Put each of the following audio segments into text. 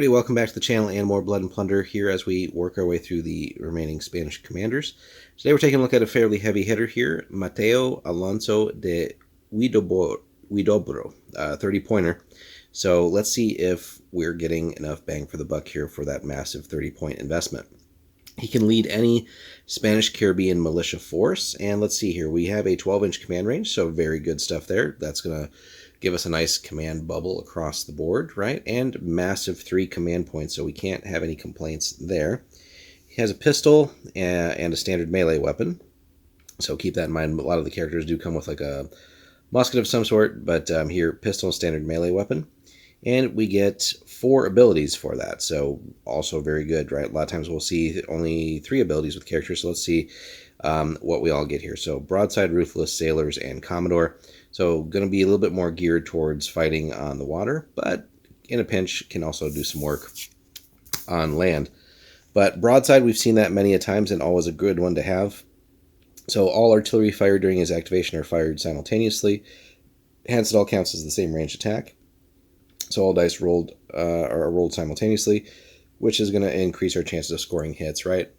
everybody, welcome back to the channel and more Blood and Plunder here as we work our way through the remaining Spanish commanders. Today we're taking a look at a fairly heavy hitter here, Mateo Alonso De Huidobro, 30-pointer. So let's see if we're getting enough bang for the buck here for that massive 30-point investment. He can lead any Spanish Caribbean militia force, and let's see here, we have a 12-inch command range, so very good stuff there. That's going to give us a nice command bubble across the board, right? And massive 3 command points, so we can't have any complaints there. He has a pistol and a standard melee weapon, so keep that in mind. A lot of the characters do come with like a musket of some sort, but here, pistol and standard melee weapon. And we get 4 abilities for that, so also very good, right? A lot of times we'll see only 3 abilities with characters, so let's see what we all get here. So Broadside, Ruthless, Sailors, and Commodore. So going to be a little bit more geared towards fighting on the water, but in a pinch can also do some work on land. But Broadside, we've seen that many a times and always a good one to have. So all artillery fired during his activation are fired simultaneously. Hence it all counts as the same range attack. So all dice rolled are rolled simultaneously, which is going to increase our chances of scoring hits, right?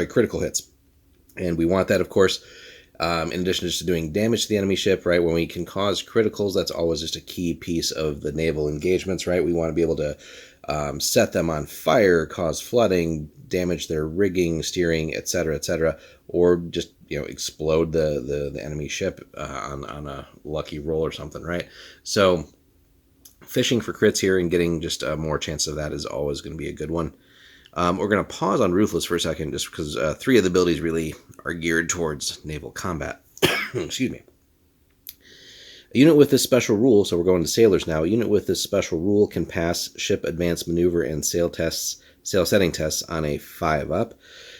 Critical hits. And we want that, of course, in addition just to doing damage to the enemy ship, right? When we can cause criticals, that's always just a key piece of the naval engagements, right? We want to be able to set them on fire, cause flooding, damage their rigging, steering, etc., or just explode the enemy ship on a lucky roll or something, right? So fishing for crits here and getting just more chance of that is always going to be a good one. We're going to pause on Ruthless for a second just because 3 of the abilities really are geared towards naval combat. Excuse me. A unit with this special rule, so we're going to Sailors now, a unit with this special rule can pass ship advanced maneuver and sail setting tests on a 5-up.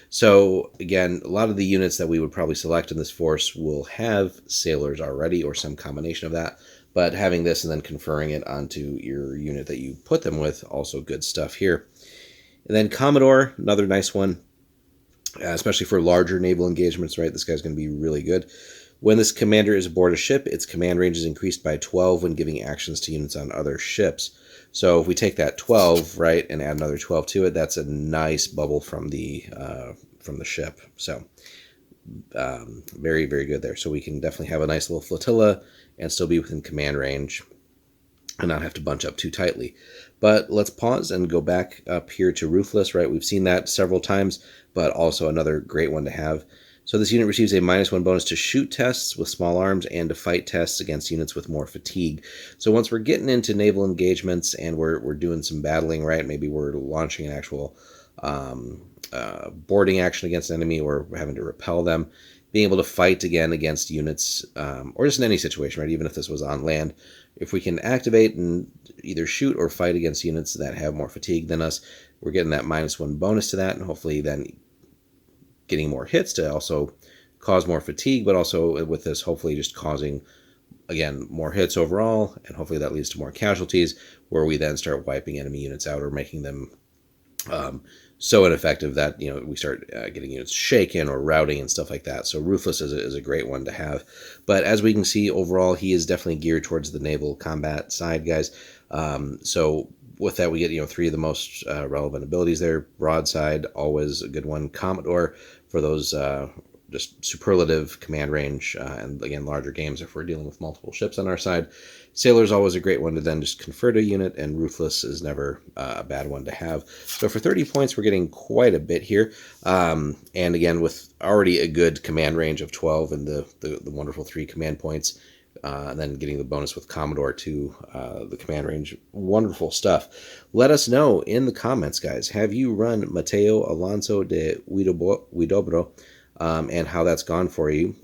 So again, a lot of the units that we would probably select in this force will have Sailors already or some combination of that. But having this and then conferring it onto your unit that you put them with, also good stuff here. And then Commodore, another nice one, especially for larger naval engagements, right? This guy's going to be really good. When this commander is aboard a ship, its command range is increased by 12 when giving actions to units on other ships. So if we take that 12, right, and add another 12 to it, that's a nice bubble from the ship. So very, very good there. So we can definitely have a nice little flotilla and still be within command range and not have to bunch up too tightly. But let's pause and go back up here to Ruthless, right? We've seen that several times, but also another great one to have. So this unit receives a -1 bonus to shoot tests with small arms and to fight tests against units with more fatigue. So once we're getting into naval engagements and we're doing some battling, right? Maybe we're launching an actual boarding action against an enemy or having to repel them, being able to fight again against units, or just in any situation, right? Even if this was on land, if we can activate and either shoot or fight against units that have more fatigue than us, we're getting that -1 bonus to that, and hopefully then getting more hits to also cause more fatigue, but also with this hopefully just causing, again, more hits overall, and hopefully that leads to more casualties, where we then start wiping enemy units out or making them so ineffective that we start getting units shaken or routing and stuff like that. So Ruthless is a great one to have. But as we can see, overall, he is definitely geared towards the naval combat side, guys. So with that, we get 3 of the most relevant abilities there. Broadside, always a good one. Commodore for those just superlative command range, and again, larger games if we're dealing with multiple ships on our side. Sailor's always a great one to then just confer to a unit, and Ruthless is never a bad one to have. So for 30 points, we're getting quite a bit here. And again, with already a good command range of 12 and the wonderful 3 command points, and then getting the bonus with Commodore to the command range. Wonderful stuff. Let us know in the comments, guys. Have you run Mateo Alonso De Huidobro, and how that's gone for you?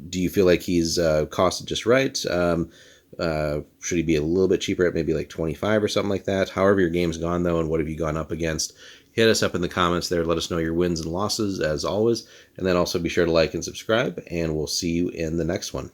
Do you feel like he's costed just right? Should he be a little bit cheaper at maybe like 25 or something like that? However your game's gone, though, and what have you gone up against? Hit us up in the comments there. Let us know your wins and losses, as always. And then also be sure to like and subscribe, and we'll see you in the next one.